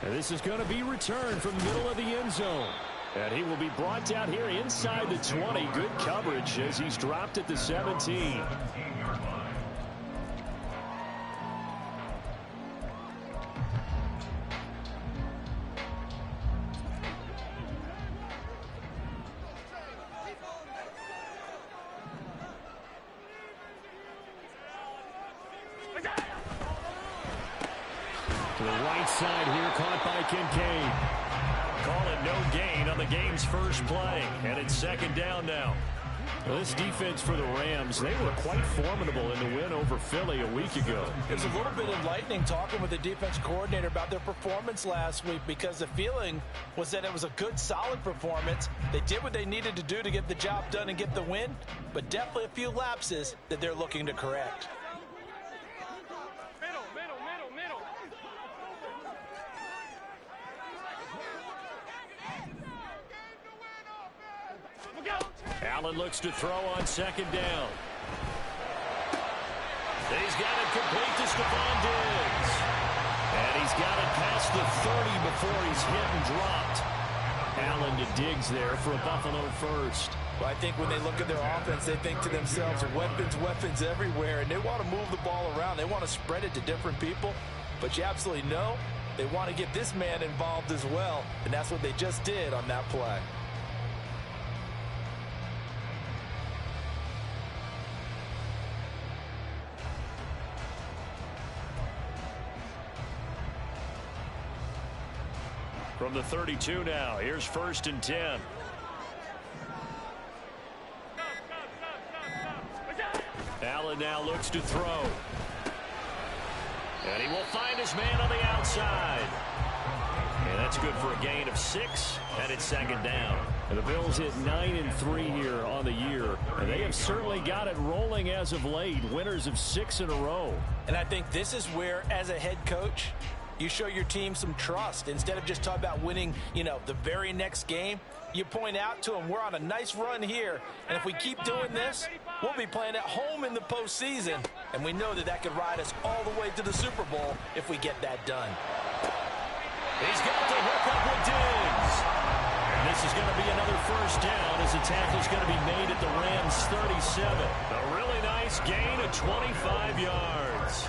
And this is going to be returned from the middle of the end zone. And he will be brought down here inside the 20. Good coverage as he's dropped at the 17. To the right side here, caught by Kincaid. Call it no gain on the game's first play. And it's second down now. Well, this defense for the Rams, they were quite formidable in the win over Philly a week ago. It was a little bit enlightening talking with the defense coordinator about their performance last week, because the feeling was that it was a good, solid performance. They did what they needed to do to get the job done and get the win, but definitely a few lapses that they're looking to correct. Allen looks to throw on second down. He's got it complete to Stephon Diggs. And he's got it past the 30 before he's hit and dropped. Allen to Diggs there for a Buffalo first. Well, I think when they look at their offense, they think to themselves, weapons, weapons everywhere, and they want to move the ball around. They want to spread it to different people, but you absolutely know they want to get this man involved as well, and that's what they just did on that play. From the 32 now, here's 1st and 10. Allen now looks to throw. And he will find his man on the outside. And that's good for a gain of 6, and it's second down. And the Bills hit 9-3 here on the year. And they have certainly got it rolling as of late, winners of 6 in a row. And I think this is where, as a head coach, you show your team some trust. Instead of just talking about winning, the very next game, you point out to them, we're on a nice run here, and if we keep doing this, we'll be playing at home in the postseason, and we know that that could ride us all the way to the Super Bowl if we get that done. He's got the hook up with Diggs. And this is going to be another first down as the tackle's going to be made at the Rams' 37. A really nice gain of 25 yards.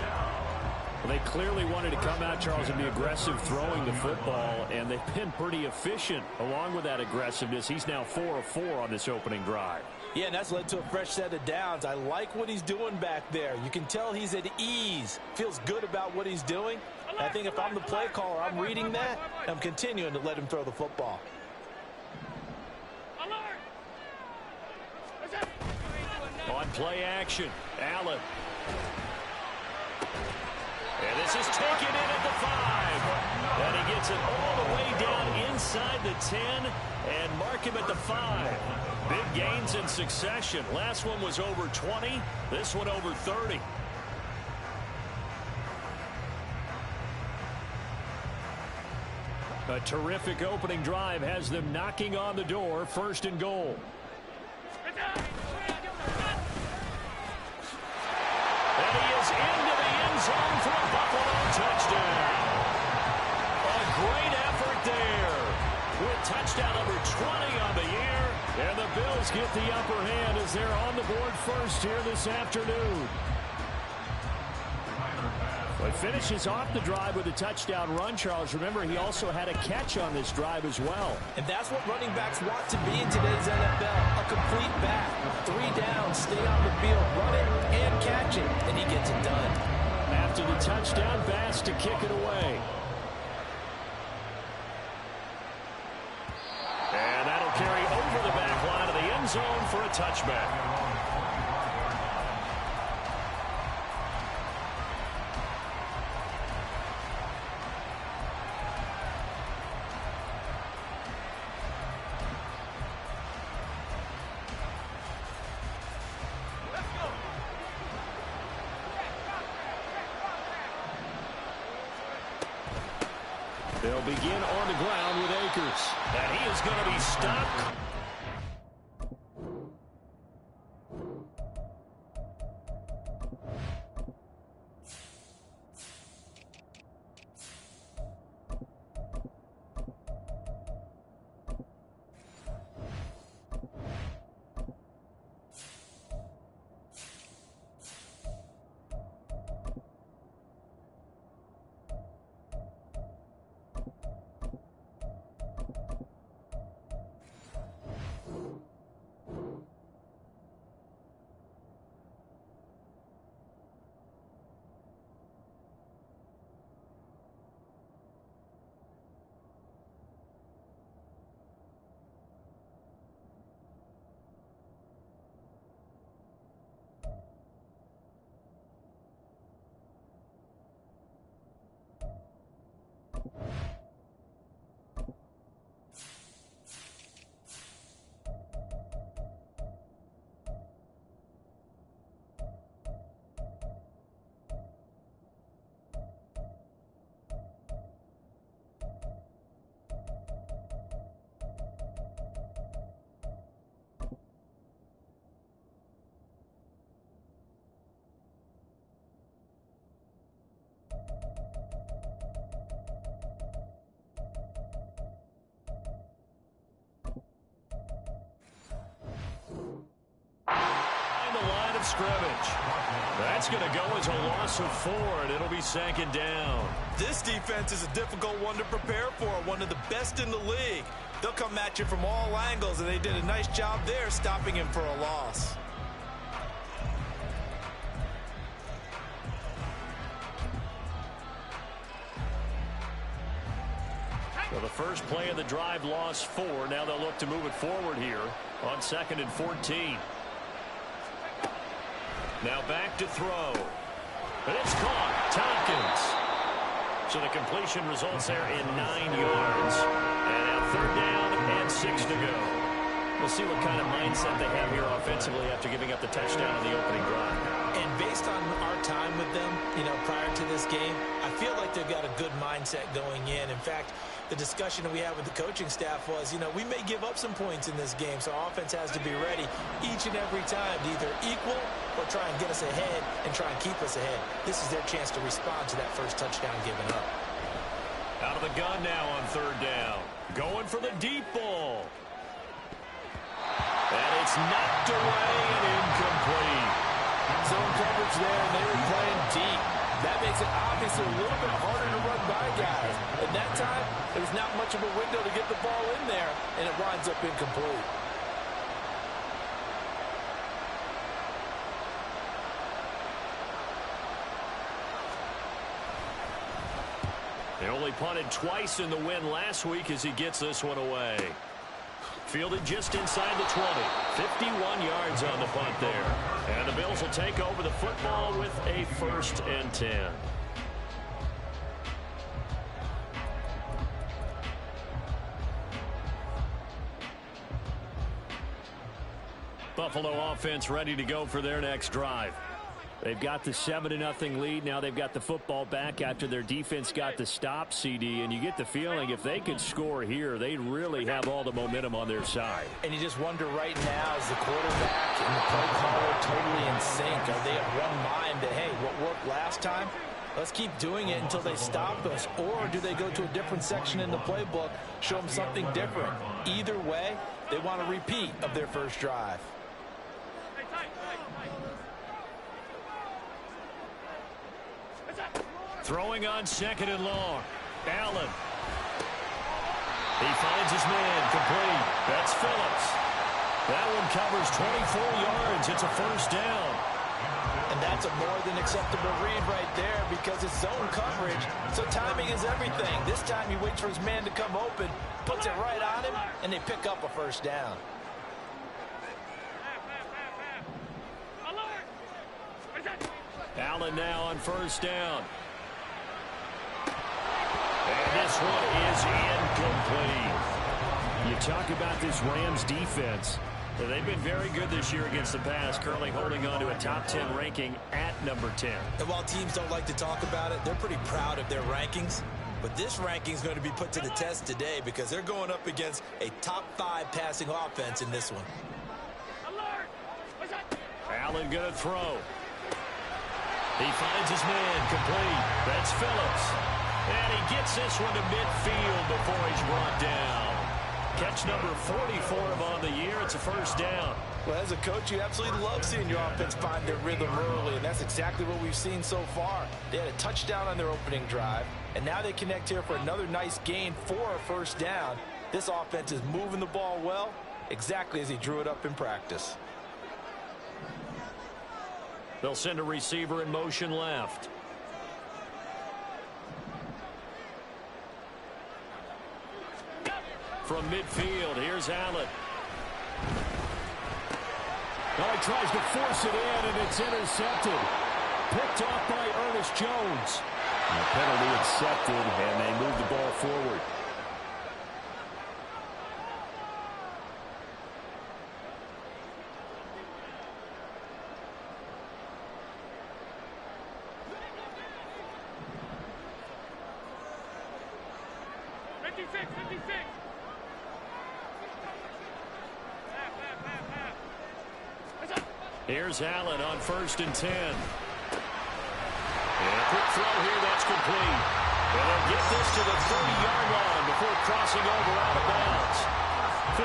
Well, they clearly wanted to come out, Charles, and be aggressive throwing the football, and they've been pretty efficient along with that aggressiveness. He's now 4 of 4 on this opening drive. Yeah, and that's led to a fresh set of downs. I like what he's doing back there. You can tell he's at ease, feels good about what he's doing. And I think if I'm the play caller, I'm reading that, and I'm continuing to let him throw the football. On play action, Allen. And this is taken in at the 5. And he gets it all the way down inside the 10 and mark him at the 5. Big gains in succession. Last one was over 20. This one over 30. A terrific opening drive has them knocking on the door. 1st and goal. And he is into the end zone for a Buffalo touchdown. A great effort there. With touchdown number 20 on the year. And the Bills get the upper hand as they're on the board first here this afternoon. Well, he finishes off the drive with a touchdown run, Charles. Remember, he also had a catch on this drive as well. And that's what running backs want to be in today's NFL. A complete back. 3 downs, stay on the field, run it, and catch it. And he gets it done. After the touchdown, Bass to kick it away. And that'll carry over the back line of the end zone for a touchback. They'll begin on the ground with Akers. And he is going to be stopped. scrimmage. That's going to go as a loss of 4, and it'll be 2nd down. This defense is a difficult one to prepare for, one of the best in the league. They'll come at you from all angles, and they did a nice job there stopping him for a loss. Well, the first play of the drive lost 4. Now they'll look to move it forward here on 2nd and 14. Now back to throw. And it's caught. Tompkins. So the completion results there in 9 yards. And now 3rd down and 6 to go. We'll see what kind of mindset they have here offensively after giving up the touchdown on the opening drive. And based on our time with them, prior to this game, I feel like they've got a good mindset going in. In fact, the discussion that we had with the coaching staff was, we may give up some points in this game, so our offense has to be ready each and every time to either equal or try and get us ahead and try and keep us ahead. This is their chance to respond to that first touchdown given up. Out of the gun now on 3rd down. Going for the deep ball. And it's knocked away and incomplete. Zone coverage there, and they were playing deep. That makes it obviously a little bit harder to run by guys. At that time, there's not much of a window to get the ball in there, and it winds up incomplete. They only punted twice in the win last week as he gets this one away. Fielded just inside the 20. 51 yards on the punt there. And the Bills will take over the football with a 1st and 10. Buffalo offense ready to go for their next drive. They've got the 7-0 lead. Now they've got the football back after their defense got the stop, CD. And you get the feeling if they could score here, they'd really have all the momentum on their side. And you just wonder right now, is the quarterback and the play caller totally in sync? Are they of one mind that, hey, what worked last time, let's keep doing it until they stop us? Or do they go to a different section in the playbook, show them something different? Either way, they want a repeat of their first drive. Throwing on 2nd and long. Allen. He finds his man. Complete. That's Phillips. That one covers 24 yards. It's a 1st down. And that's a more than acceptable read right there because it's zone coverage, so timing is everything. This time he waits for his man to come open, puts it right on him, and they pick up a 1st down. Allen now on 1st down. And this one is incomplete. You talk about this Rams defense. They've been very good this year against the pass, currently holding on to a top 10 ranking at number 10. And while teams don't like to talk about it, they're pretty proud of their rankings. But this ranking is going to be put to the test today because they're going up against a top 5 passing offense in this one. Allen going to throw. He finds his man. Complete. That's Phillips. And he gets this one to midfield before he's brought down. Catch number 44 on the year. It's a 1st down. Well, as a coach, you absolutely love seeing your offense find their rhythm early, and that's exactly what we've seen so far. They had a touchdown on their opening drive, and now they connect here for another nice gain for a 1st down. This offense is moving the ball well, exactly as he drew it up in practice. They'll send a receiver in motion left. From midfield, here's Allen. Well, he tries to force it in, and it's intercepted. Picked off by Ernest Jones. The penalty accepted, and they move the ball forward. Here's Allen on 1st and 10. And a quick throw here, that's complete. And they'll get this to the 30-yard line before crossing over out of bounds.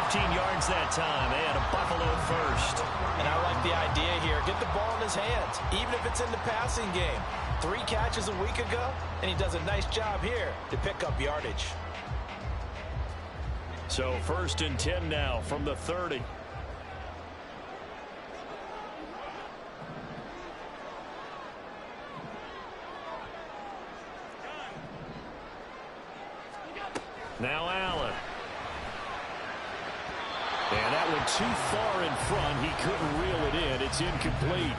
15 yards that time, and a Buffalo first. And I like the idea here. Get the ball in his hands, even if it's in the passing game. 3 catches a week ago, and he does a nice job here to pick up yardage. So 1st and 10 now from the 30. Now Allen. And that went too far in front. He couldn't reel it in. It's incomplete.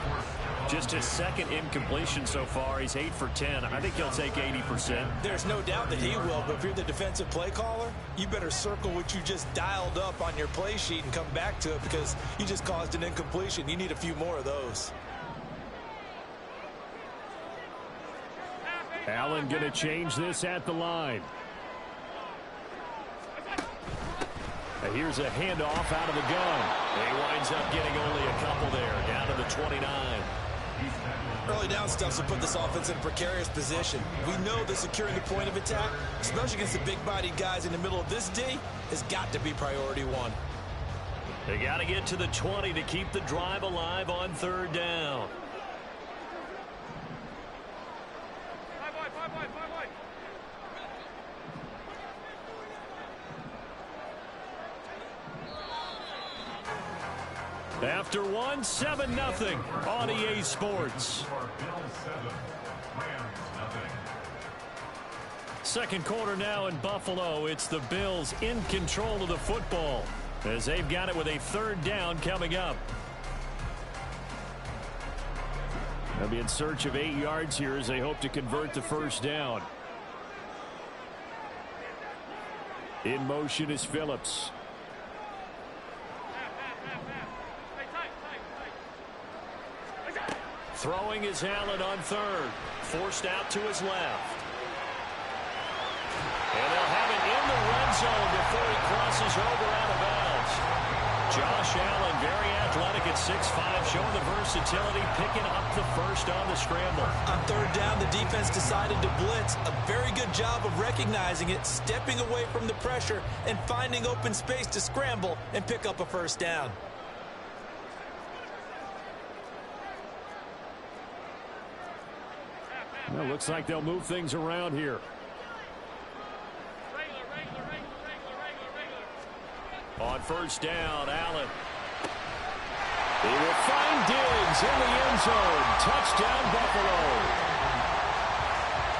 Just his 2nd incompletion so far. He's 8 for 10. I think he'll take 80%. There's no doubt that he will, but if you're the defensive play caller, you better circle what you just dialed up on your play sheet and come back to it because you just caused an incompletion. You need a few more of those. Allen going to change this at the line. And here's a handoff out of the gun. He winds up getting only a couple there, down to the 29. Early down stuff will put this offense in a precarious position. We know that securing the point of attack, especially against the big-bodied guys in the middle of this D, has got to be priority 1. They got to get to the 20 to keep the drive alive on 3rd down. After 1, 7-0 on EA Sports. 2nd quarter now in Buffalo. It's the Bills in control of the football as they've got it with a 3rd down coming up. They'll be in search of 8 yards here as they hope to convert the 1st down. In motion is Phillips. Throwing is Allen on 3rd. Forced out to his left. And they'll have it in the red zone before he crosses over out of bounds. Josh Allen, very athletic at 6'5", showing the versatility, picking up the 1st on the scramble. On 3rd down, the defense decided to blitz. A very good job of recognizing it, stepping away from the pressure, and finding open space to scramble and pick up a 1st down. Well, looks like they'll move things around here. On 1st down, Allen. He will find Diggs in the end zone. Touchdown, Buffalo.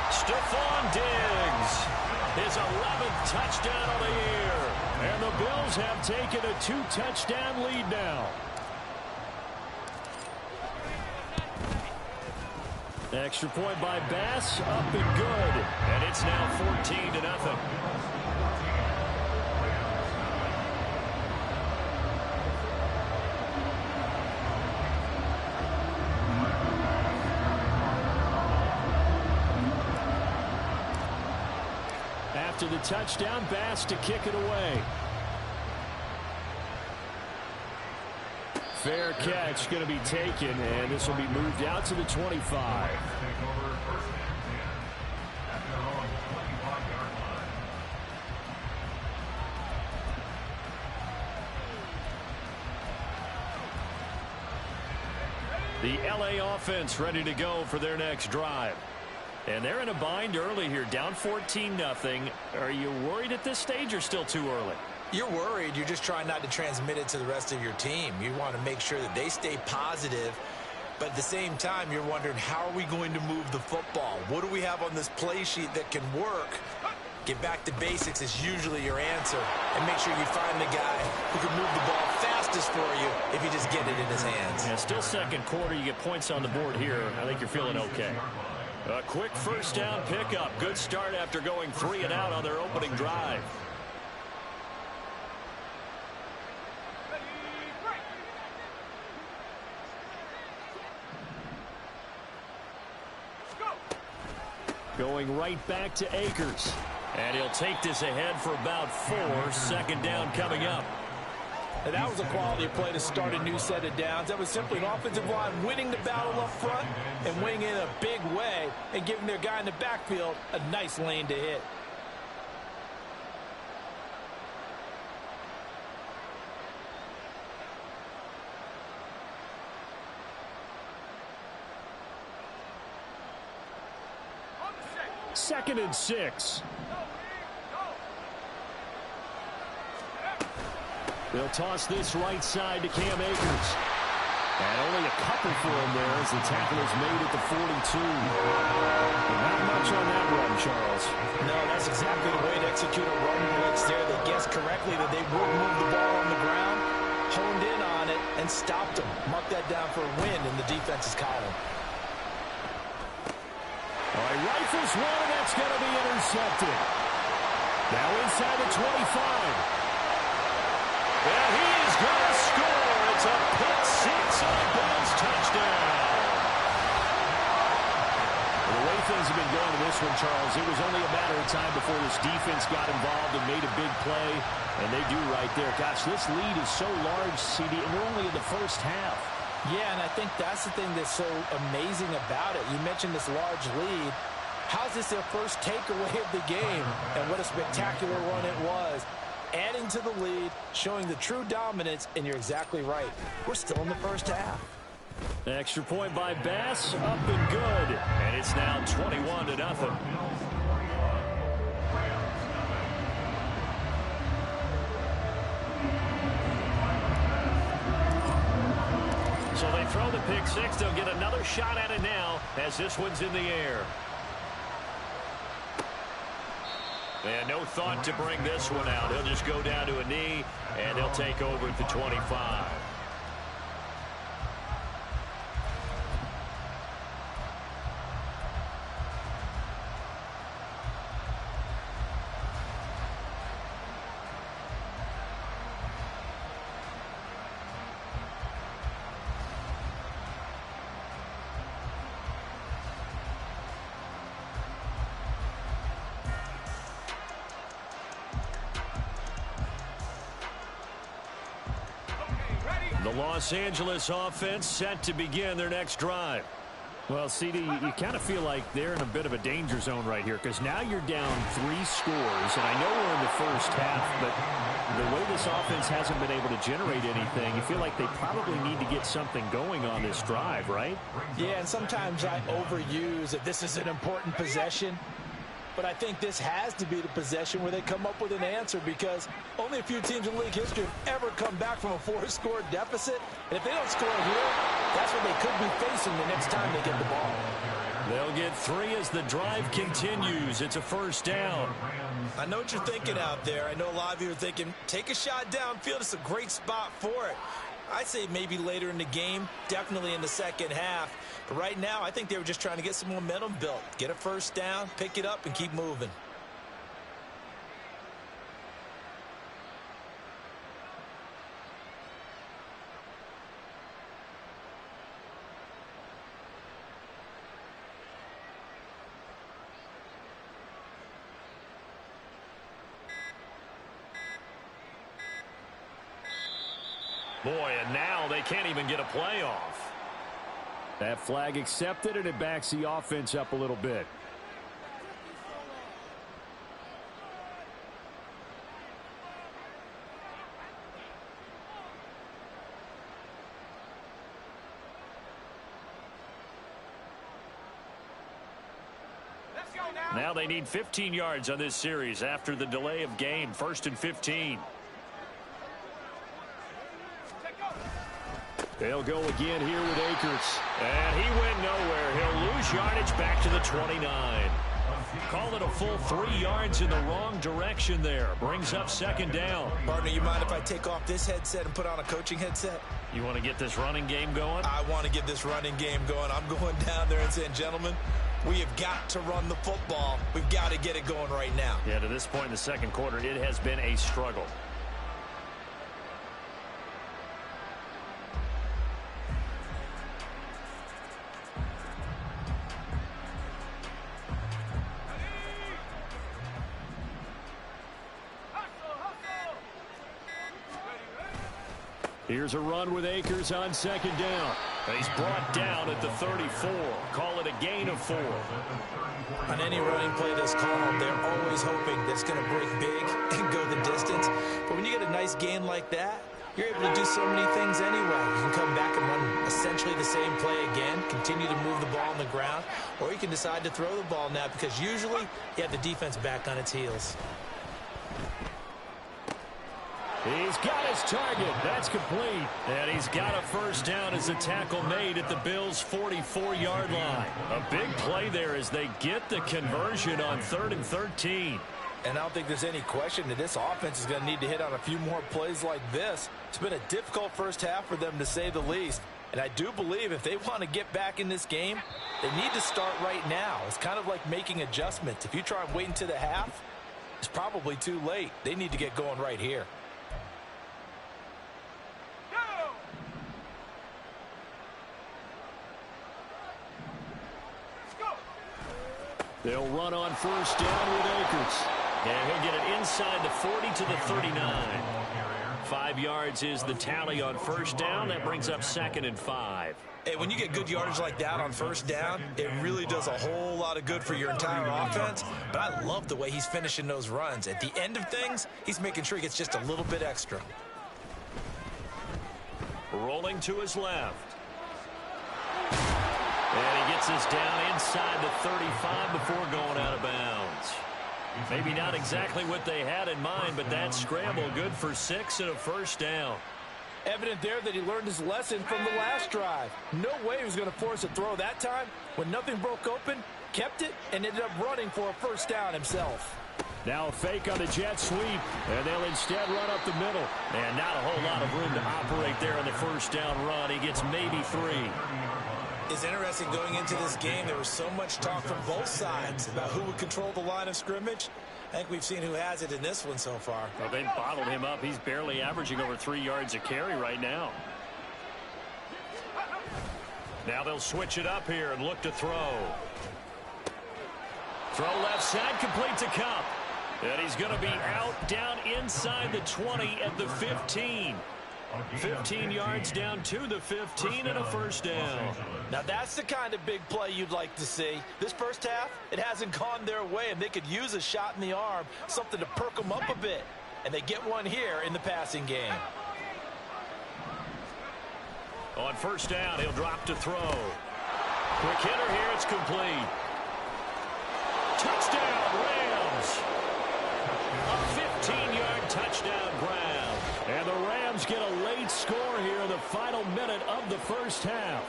Stephon Diggs, his 11th touchdown of the year. And the Bills have taken a 2-touchdown lead now. Extra point by Bass, up and good. And it's now 14-0. After the touchdown, Bass to kick it away. Fair catch going to be taken, and this will be moved out to the 25. The LA offense ready to go for their next drive. And they're in a bind early here, down 14-0. Are you worried at this stage or still too early? You're worried. You're just trying not to transmit it to the rest of your team. You want to make sure that they stay positive. But at the same time, you're wondering, how are we going to move the football? What do we have on this play sheet that can work? Get back to basics is usually your answer. And make sure you find the guy who can move the ball fastest for you if you just get it in his hands. Yeah, still 2nd quarter. You get points on the board here. I think you're feeling okay. A quick 1st down pickup. Good start after going 3 and out on their opening drive. Going right back to Akers. And he'll take this ahead for about 4. 2nd down coming up. And that was a quality play to start a new set of downs. That was simply an offensive line winning the battle up front and winning in a big way and giving their guy in the backfield a nice lane to hit. 2nd and 6. They'll toss this right side to Cam Akers. And only a couple for him there as the tackle is made at the 42. And not much on that run, Charles. No, that's exactly the way to execute a run blitz there. They guessed correctly that they would move the ball on the ground, honed in on it, and stopped them. Mark that down for a win in the defense's column. All right, rifles one, and that's going to be intercepted. Now inside the 25. And he is going to score. It's a pick six on bounds touchdown. The way things have been going in this one, Charles, it was only a matter of time before this defense got involved and made a big play. And they do right there. Gosh, this lead is so large, CD, and we're only in the first half. Yeah, and I think that's the thing that's so amazing about it. You mentioned this large lead. How's this their first takeaway of the game? And what a spectacular run it was. Adding to the lead, showing the true dominance, and you're exactly right. We're still in the first half. Extra point by Bass, up and good. And it's now 21-0. So they throw the pick six. They'll get another shot at it now as this one's in the air. And no thought to bring this one out. He'll just go down to a knee, and he'll take over at the 25. The Los Angeles offense set to begin their next drive. Well, CD, you kind of feel like they're in a bit of a danger zone right here because now you're down 3 scores, and I know we're in the first half, but the way this offense hasn't been able to generate anything, you feel like they probably need to get something going on this drive, right? Yeah, and sometimes I overuse that this is an important possession. But I think this has to be the possession where they come up with an answer because only a few teams in league history have ever come back from a 4-score deficit. And if they don't score here, that's what they could be facing the next time they get the ball. They'll get 3 as the drive continues. It's a first down. I know what you're thinking out there. I know a lot of you are thinking, take a shot downfield. It's a great spot for it. I'd say maybe later in the game, definitely in the second half. But right now, I think they were just trying to get some momentum built. Get a first down, pick it up, and keep moving. Boy, and now they can't even get a play off. That flag accepted, and it backs the offense up a little bit. Now they need 15 yards on this series after the delay of game. 1st and 15. They'll go again here with Akers. And he went nowhere. He'll lose yardage back to the 29. Call it a full 3 yards in the wrong direction there. Brings up 2nd down. Partner, you mind if I take off this headset and put on a coaching headset? You want to get this running game going? I want to get this running game going. I'm going down there and saying, gentlemen, we have got to run the football. We've got to get it going right now. Yeah, to this point in the second quarter, it has been a struggle. Here's a run with Akers on 2nd down. He's brought down at the 34. Call it a gain of 4. On any running play that's called, they're always hoping that it's going to break big and go the distance. But when you get a nice gain like that, you're able to do so many things anyway. You can come back and run essentially the same play again, continue to move the ball on the ground. or you can decide to throw the ball now because usually you have the defense back on its heels. He's got his target. That's complete. And he's got a first down as a tackle made at the Bills' 44-yard line. A big play there as they get the conversion on 3rd and 13. And I don't think there's any question that this offense is going to need to hit on a few more plays like this. It's been a difficult first half for them, to say the least. And I do believe if they want to get back in this game, they need to start right now. It's kind of like making adjustments. If you try and wait until the half, it's probably too late. They need to get going right here. They'll run on first down with Akers. And he'll get it inside the 40 to the 39. 5 yards is the tally on first down. That brings up 2nd and 5. Hey, when you get good yardage like that on first down, it really does a whole lot of good for your entire offense. But I love the way he's finishing those runs. At the end of things, he's making sure he gets just a little bit extra. Rolling to his left. And he gets us down inside the 35 before going out of bounds. Maybe not exactly what they had in mind, but that scramble good for 6 and a first down. Evident there that he learned his lesson from the last drive. No way he was going to force a throw that time. When nothing broke open, kept it, and ended up running for a first down himself. Now a fake on the jet sweep, and they'll instead run up the middle. And not a whole lot of room to operate there on the first down run. He gets maybe 3. It's interesting going into this game. There was so much talk from both sides about who would control the line of scrimmage. I think we've seen who has it in this one so far. Well, they've bottled him up. He's barely averaging over 3 yards a carry right now. Now they'll switch it up here and look to throw. Throw left side, complete to Cup. And he's going to be out down inside the 20 at the 15. 15 yards down to the 15 and a first down. Now that's the kind of big play you'd like to see. This first half, it hasn't gone their way, and they could use a shot in the arm, something to perk them up a bit. And they get one here in the passing game. On first down, he'll drop to throw. Quick hitter here, it's complete. Touchdown, Rams. A 15-yard touchdown grab. And the Rams get a late score here in the final minute of the first half.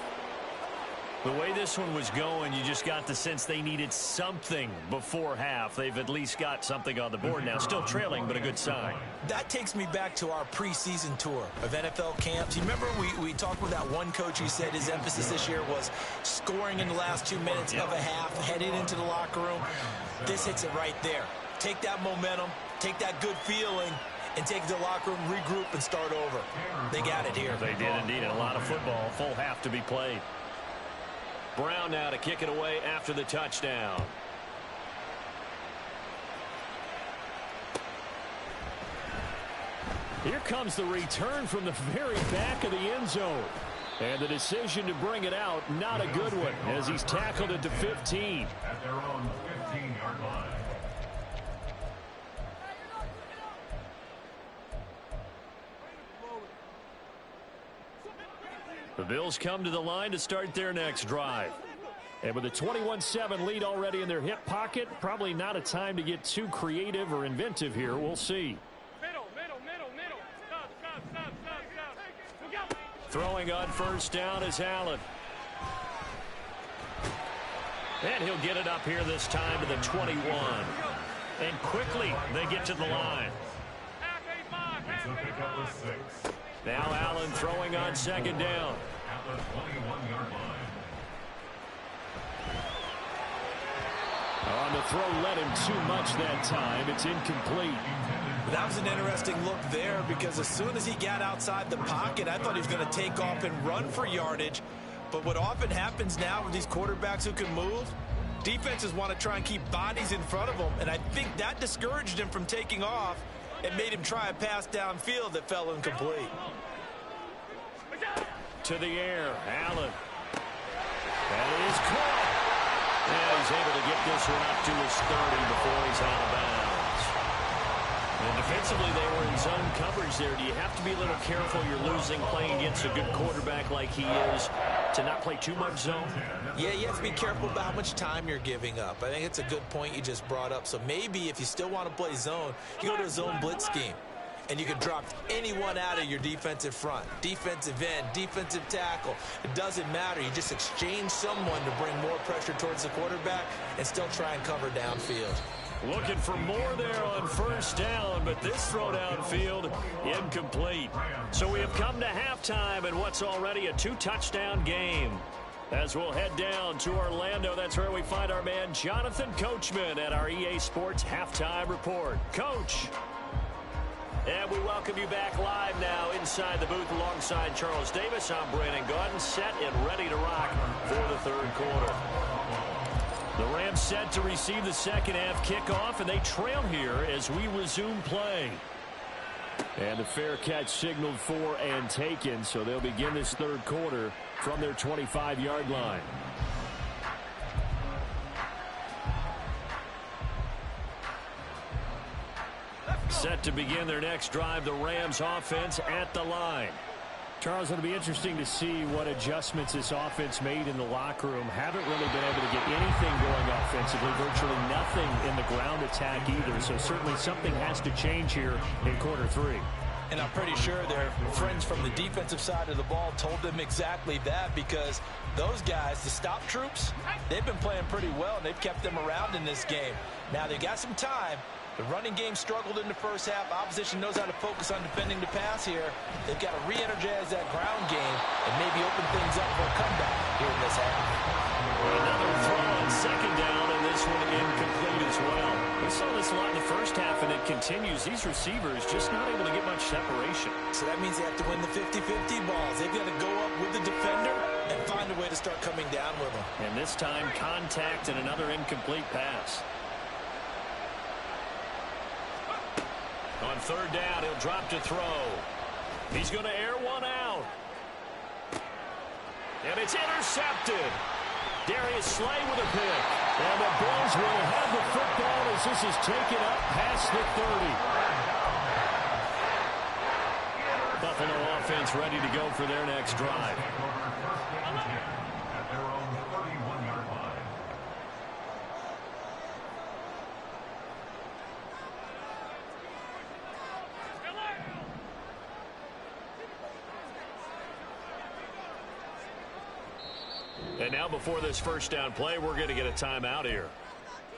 The way this one was going, you just got the sense they needed something before half. They've at least got something on the board now. Still trailing, but a good sign. That takes me back to our preseason tour of NFL camps. You remember we talked with that one coach who said his emphasis this year was scoring in the last 2 minutes of a half, heading into the locker room. This hits it right there. Take that momentum, take that good feeling, and take the locker room, regroup, and start over. They got it here. They did indeed. And a lot of football, full half to be played. Brown now to kick it away after the touchdown. Here comes the return from the very back of the end zone. And the decision to bring it out, not a good one, as he's tackled at the 15. At their own 15-yard line. The Bills come to the line to start their next drive. And with a 21-7 lead already in their hip pocket, probably not a time to get too creative or inventive here. We'll see. Middle. Stop. Throwing on first down is Allen. And he'll get it up here this time to the 21. And quickly they get to the line. Now Allen throwing on second down. At the 21-yard line. On the throw, let him too much that time. It's incomplete. That was an interesting look there because as soon as he got outside the pocket, I thought he was going to take off and run for yardage. But what often happens now with these quarterbacks who can move, defenses want to try and keep bodies in front of them. And I think that discouraged him from taking off and made him try a pass downfield that fell incomplete. To the air, Allen. That is caught. And he's able to get this one up to his 30 before he's out of bounds. And defensively, they were in zone coverage there. Do you have to be a little careful? You're losing playing against a good quarterback like he is. to not play too much zone? Yeah, you have to be careful about how much time you're giving up. I think it's a good point you just brought up. So maybe if you still want to play zone, you go to a zone blitz scheme. And you can drop anyone out of your defensive front. Defensive end, defensive tackle. It doesn't matter. You just exchange someone to bring more pressure towards the quarterback and still try and cover downfield. Looking for more there on first down, but this throw downfield incomplete. So we have come to halftime in what's already a 2-touchdown game. As we'll head down to Orlando, that's where we find our man Jonathan Coachman at our EA Sports Halftime Report. Coach. And we welcome you back live now inside the booth alongside Charles Davis. I'm Brandon Gaudin, set and ready to rock for the third quarter. The Rams set to receive the second half kickoff, and they trail here as we resume play. And the fair catch signaled for and taken, so they'll begin this third quarter from their 25-yard line. Set to begin their next drive, the Rams offense at the line. Charles, it'll be interesting to see what adjustments this offense made in the locker room. Haven't really been able to get anything going offensively, virtually nothing in the ground attack either. So certainly something has to change here in quarter three. And I'm pretty sure their friends from the defensive side of the ball told them exactly that, because those guys, the stop troops, they've been playing pretty well, and they've kept them around in this game. Now they got some time. The running game struggled in the first half. Opposition knows how to focus on defending the pass here. They've got to re-energize that ground game and maybe open things up for a comeback here in this half. Another throw on second down, and this one incomplete as well. We saw this a lot in the first half, and it continues. These receivers just not able to get much separation. So that means they have to win the 50-50 balls. They've got to go up with the defender and find a way to start coming down with them. And this time, contact and another incomplete pass. On third down, he'll drop to throw. He's going to air one out. And it's intercepted. Darius Slay with a pick. And the Bills will have the football as this is taken up past the 30. Buffalo offense ready to go for their next drive. At their own 31-yard line. And now before this first down play, we're going to get a timeout here.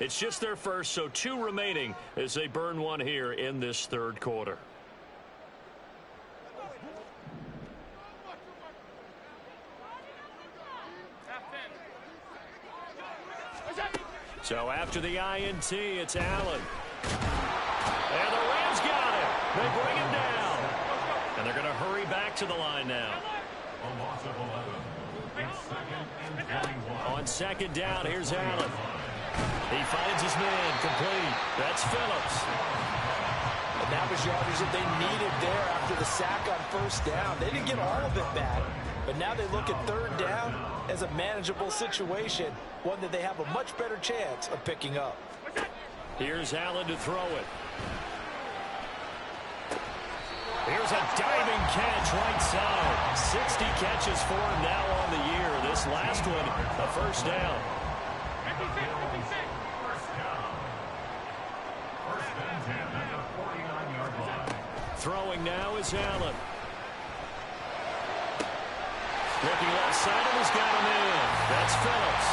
It's just their first, so 2 remaining as they burn one here in this third quarter. So after the INT, it's Allen. And the Rams got it. They bring him down. And they're going to hurry back to the line now. A loss of 11. It's second and 21. On second down, here's Allen. He finds his man, complete. That's Phillips. And that was yardage that they needed there after the sack on first down. They didn't get all of it back, but now they look at third down as a manageable situation, one that they have a much better chance of picking up. Here's Allen to throw it. Here's a diving catch right side. 60 catches for him now on the year. This last one, a first down. First and 10 at the 49-yard line. Throwing now is Allen. Looking left side, and he's got him in. That's Phillips.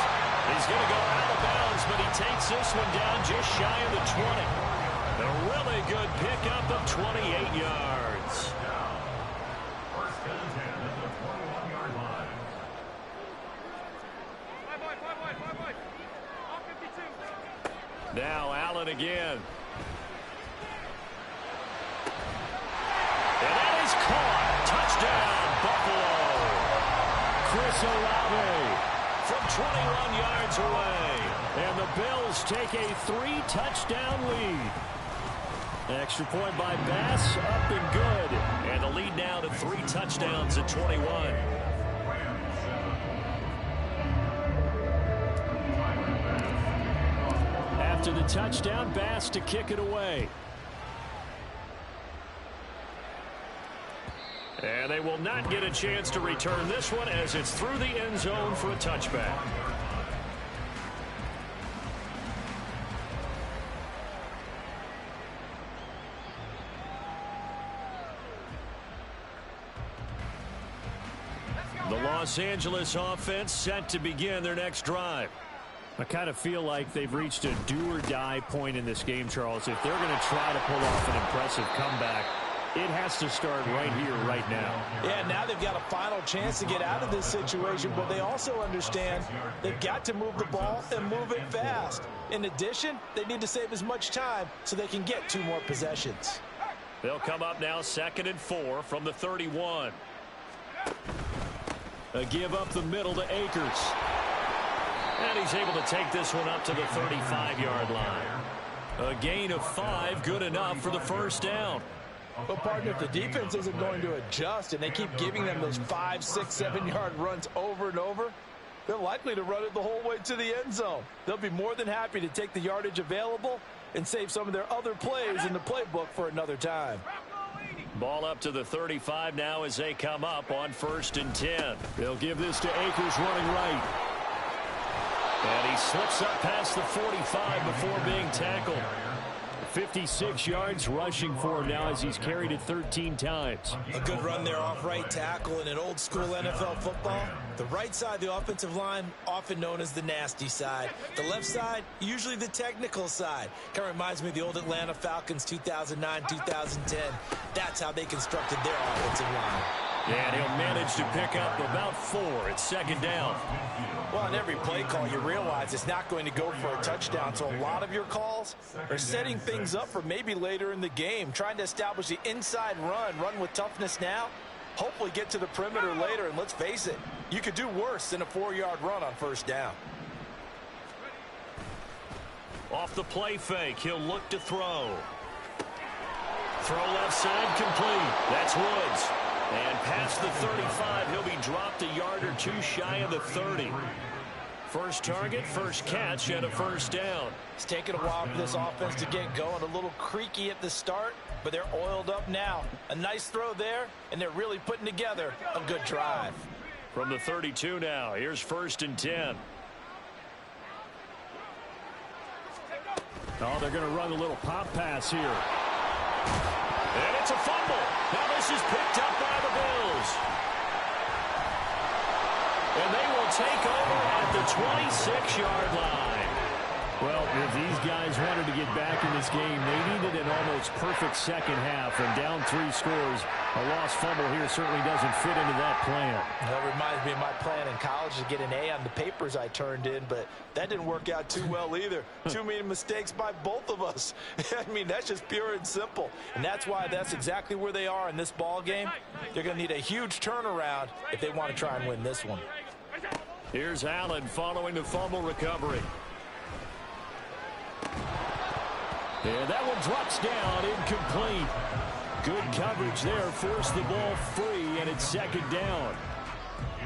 He's going to go out of bounds, but he takes this one down just shy of the 20. A really good pickup of 28 yards. First and 10 at the 21-yard line. Now Allen again. And that is caught. Touchdown, Buffalo. Chris Olave from 21 yards away. And the Bills take a 3-touchdown lead. Extra point by Bass, up and good. And the lead now to 3 touchdowns at 21. After the touchdown, Bass to kick it away. And they will not get a chance to return this one as it's through the end zone for a touchback. The Los Angeles offense set to begin their next drive. I kind of feel like they've reached a do-or-die point in this game, Charles. If they're going to try to pull off an impressive comeback, it has to start right here, right now. Yeah, now they've got a final chance to get out of this situation, but they also understand they've got to move the ball and move it fast. In addition, they need to save as much time so they can get 2 more possessions. They'll come up now 2nd and 4 from the 31. A give up the middle to Akers. And he's able to take this one up to the 35-yard line. A gain of 5, good enough for the first down. But, partner, if the defense isn't going to adjust and they keep giving them those 5, 6, 7-yard runs over and over, they're likely to run it the whole way to the end zone. They'll be more than happy to take the yardage available and save some of their other plays in the playbook for another time. Ball up to the 35 now as they come up on 1st and 10. They'll give this to Akers running right. And he slips up past the 45 before being tackled. 56 yards rushing for him now as he's carried it 13 times. A good run there off right tackle in an old school NFL football. The right side of the offensive line, often known as the nasty side. The left side, usually the technical side. Kind of reminds me of the old Atlanta Falcons 2009, 2010. That's how they constructed their offensive line. And he'll manage to pick up about 4 at 2nd down. Well, on every play call, you realize it's not going to go for a touchdown. So a lot of your calls are setting things up for maybe later in the game, trying to establish the inside run with toughness now, hopefully get to the perimeter later. And let's face it, you could do worse than a 4-yard run on 1st down. Off the play fake, he'll look to throw. Throw left side complete. That's Woods. And past the 35, he'll be dropped a yard or 2 shy of the 30. First target, first catch, and a 1st down. It's taken a while for this offense to get going. A little creaky at the start, but they're oiled up now. A nice throw there, and they're really putting together a good drive. From the 32 now, here's 1st and 10. Oh, they're going to run a little pop pass here. And it's a fumble. Now this is picked up by the Bills. And they will take over at the 26-yard line. Well, if these guys wanted to get back in this game, they needed an almost perfect second half. And down 3 scores, a lost fumble here certainly doesn't fit into that plan. That reminds me of my plan in college to get an A on the papers I turned in, but that didn't work out too well either. Too many mistakes by both of us. I mean, that's just pure and simple. And that's why that's exactly where they are in this ball game. They're going to need a huge turnaround if they want to try and win this one. Here's Allen following the fumble recovery. And that one drops down, incomplete. Good coverage there, forced the ball free, and it's 2nd down.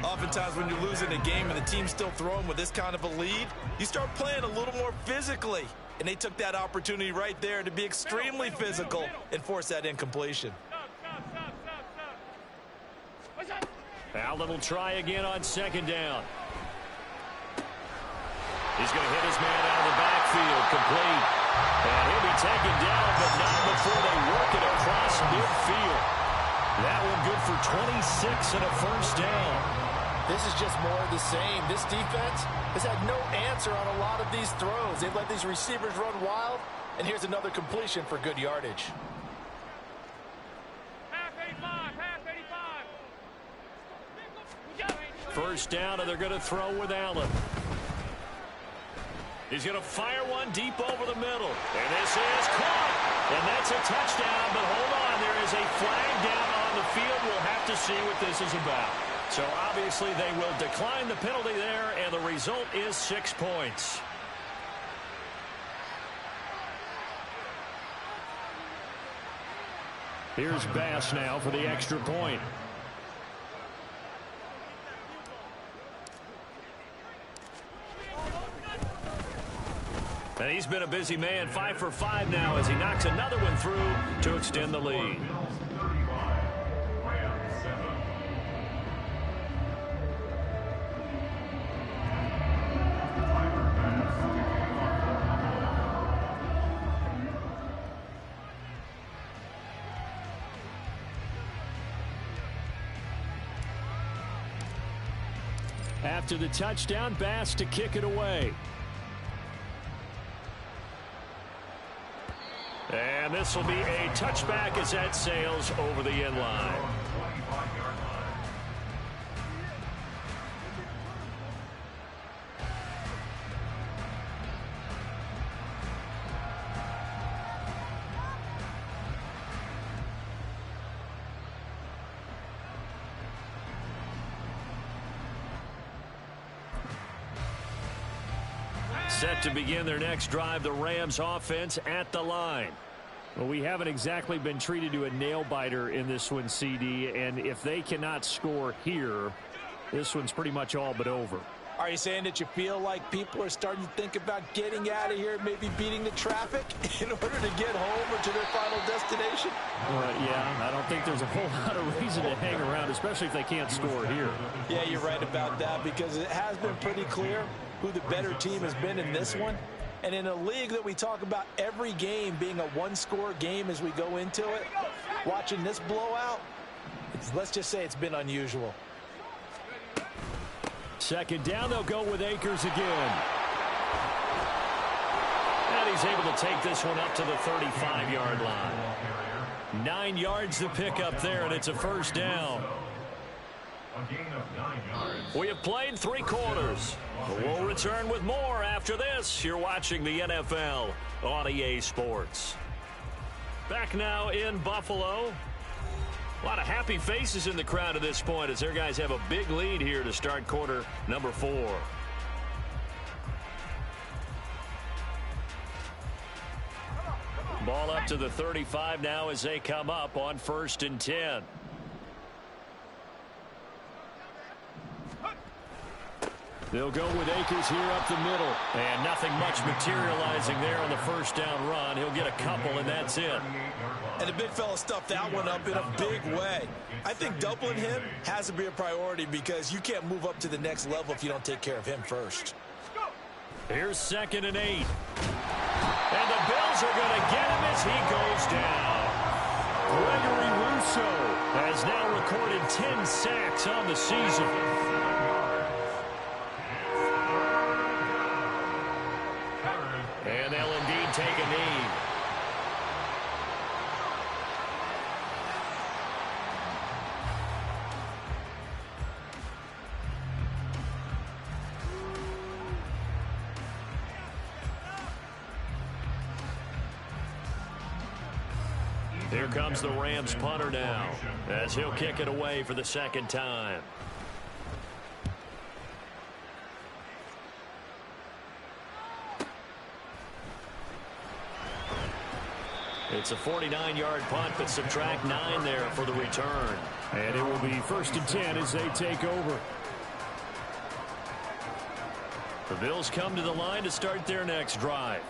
Oftentimes when you're losing a game and the team's still throwing with this kind of a lead, you start playing a little more physically. And they took that opportunity right there to be extremely physical and force that incompletion. Allen will try again on 2nd down. He's going to hit his man out of the backfield, complete. And he'll be taken down, but not before they work it across midfield. That one good for 26 and a 1st down. This is just more of the same. This defense has had no answer on a lot of these throws. They've let these receivers run wild, and here's another completion for good yardage. Half 85, half 85. 1st down, and they're going to throw with Allen. He's going to fire one deep over the middle. And this is caught. And that's a touchdown. But hold on, there is a flag down on the field. We'll have to see what this is about. So obviously they will decline the penalty there, and the result is 6 points. Here's Bass now for the extra point. And he's been a busy man, 5 for 5 now as he knocks another one through to extend the lead. After the touchdown, Bass to kick it away. And this will be a touchback as that sails over the end line. Set to begin their next drive, the Rams offense at the line. Well, we haven't exactly been treated to a nail-biter in this one, CD, and if they cannot score here, this one's pretty much all but over. Are you saying that you feel like people are starting to think about getting out of here, maybe beating the traffic in order to get home or to their final destination? Yeah, I don't think there's a whole lot of reason to hang around, especially if they can't score here. Yeah, you're right about that, because it has been pretty clear who the better team has been in this one. And in a league that we talk about every game being a one-score game as we go into it, watching this blowout, let's just say it's been unusual. Second down, they'll go with Akers again. And he's able to take this one up to the 35-yard line. 9 yards to pick up there, and it's a first down. A gain of 9 yards. We have played 3 quarters. We'll return with more after this. You're watching the NFL on EA Sports. Back now in Buffalo. A lot of happy faces in the crowd at this point as their guys have a big lead here to start quarter number 4. Ball up to the 35 now as they come up on 1st and 10. They'll go with Akers here up the middle. And nothing much materializing there on the first down run. He'll get a couple, and that's it. And the big fella stuffed that one up in a big way. I think doubling him has to be a priority because you can't move up to the next level if you don't take care of him first. Here's 2nd and 8. And the Bills are going to get him as he goes down. Gregory Rousseau has now recorded 10 sacks on the season. And they'll indeed take a knee. Here comes the Rams punter now as he'll kick it away for the 2nd time. It's a 49-yard punt, but subtract 9 there for the return. And it will be 1st and 10 as they take over. The Bills come to the line to start their next drive.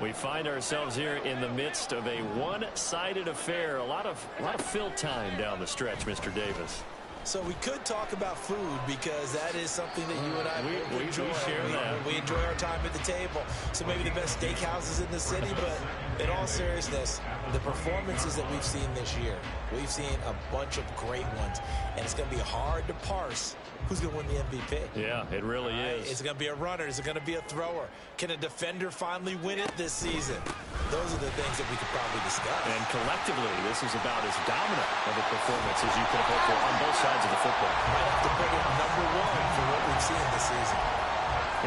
We find ourselves here in the midst of a one-sided affair. A lot of fill time down the stretch, Mr. Davis. So we could talk about food because that is something that you and I we enjoy. We share that. We enjoy our time at the table. So maybe the best steakhouses in the city, but in all seriousness, the performances that we've seen this year, we've seen a bunch of great ones, and it's going to be hard to parse who's going to win the MVP. Yeah, it really is. Is it going to be a runner? Is it going to be a thrower? Can a defender finally win it this season? Those are the things that we could probably discuss. And collectively, this is about as dominant of a performance as you could have hoped for on both sides of the football. Might have to put it number 1 for what we've seen this season.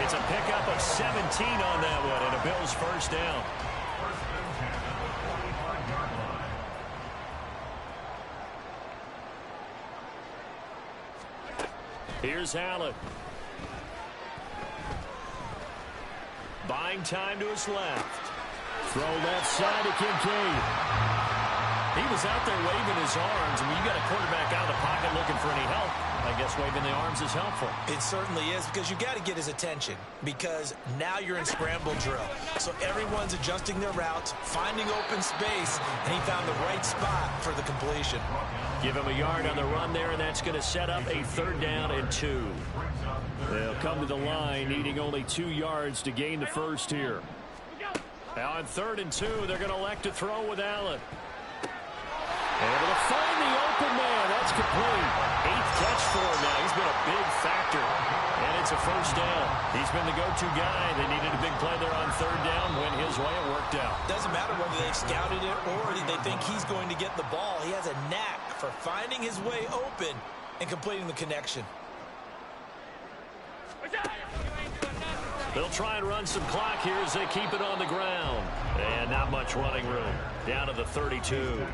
It's a pickup of 17 on that one, and a Bills first down. First and 10 at the 45-yard line. Here's Allen. Buying time to his left. Throw left side to Kincaid. He was out there waving his arms, and when you got a quarterback out of the pocket looking for any help, I guess waving the arms is helpful. It certainly is, because you got to get his attention, because now you're in scramble drill. So everyone's adjusting their routes, finding open space, and he found the right spot for the completion. Give him a yard on the run there, and that's going to set up a 3rd down and 2. They'll come to the line, needing only 2 yards to gain the first here. Now on 3rd and 2, they're going to elect to throw with Allen. Able to find the open man. That's complete. 8th catch for him now. He's been a big factor, and it's a first down. He's been the go-to guy. They needed a big play there on third down. Went his way. It worked out. Doesn't matter whether they've scouted it or they think he's going to get the ball. He has a knack for finding his way open and completing the connection. They'll try and run some clock here as they keep it on the ground. And not much running room. Down to the 32.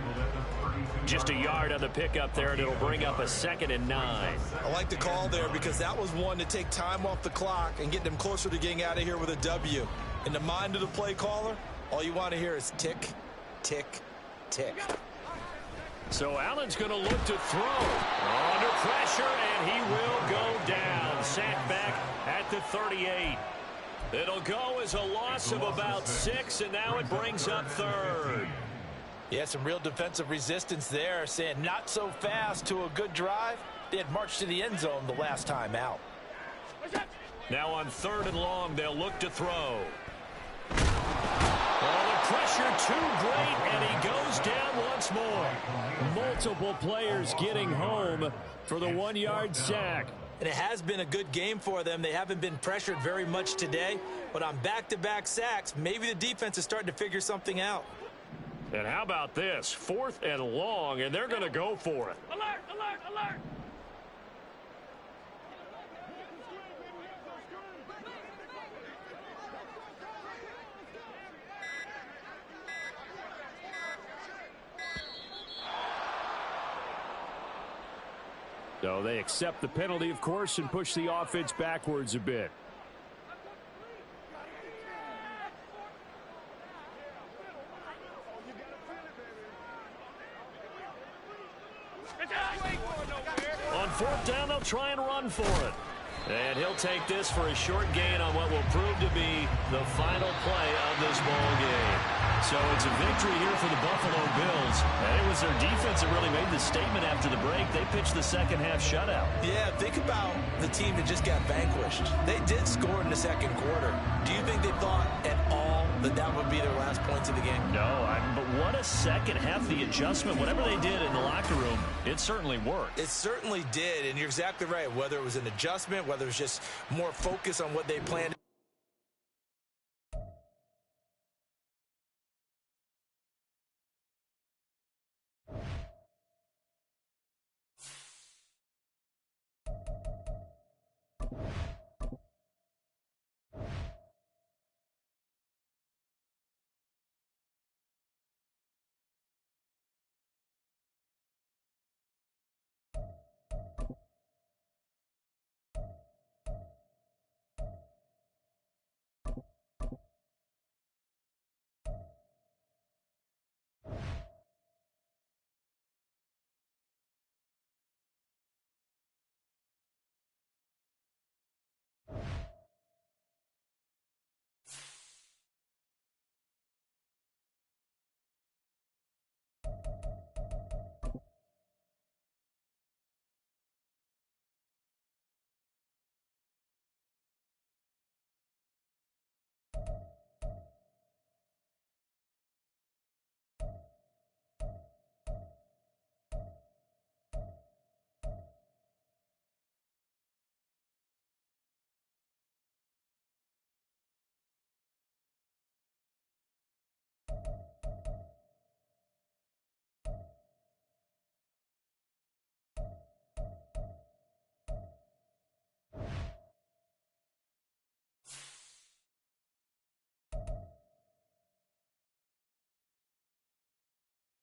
Just a yard on the pickup there, and it'll bring up a 2nd and 9. I like the call there because that was one to take time off the clock and get them closer to getting out of here with a W. In the mind of the play caller, all you want to hear is tick, tick, tick. So Allen's going to look to throw. Under pressure, and he will go down. Sacked back at the 38. It'll go as a loss of about 6, and now it brings up 3rd. Yeah, some real defensive resistance there, saying not so fast to a good drive. They had marched to the end zone the last time out. Now on 3rd and long, they'll look to throw. Oh, the pressure too great, and he goes down once more. Multiple players getting home for the 1-yard sack. And it has been a good game for them. They haven't been pressured very much today, but on back-to-back sacks, maybe the defense is starting to figure something out. And how about this? 4th and long, and they're going to go for it. Alert, alert, alert. So they accept the penalty, of course, and push the offense backwards a bit. On 4th down, they'll try and run for it. And he'll take this for a short gain on what will prove to be the final play of this ball game. So it's a victory here for the Buffalo Bills. And it was their defense that really made the statement after the break. They pitched the second-half shutout. Yeah, think about the team that just got vanquished. They did score in the second quarter. Do you think they thought at all that that would be their last points of the game? No, but what a second half. The adjustment, whatever they did in the locker room, it certainly worked. It certainly did, and you're exactly right. Whether it was an adjustment, whether it was just more focus on what they planned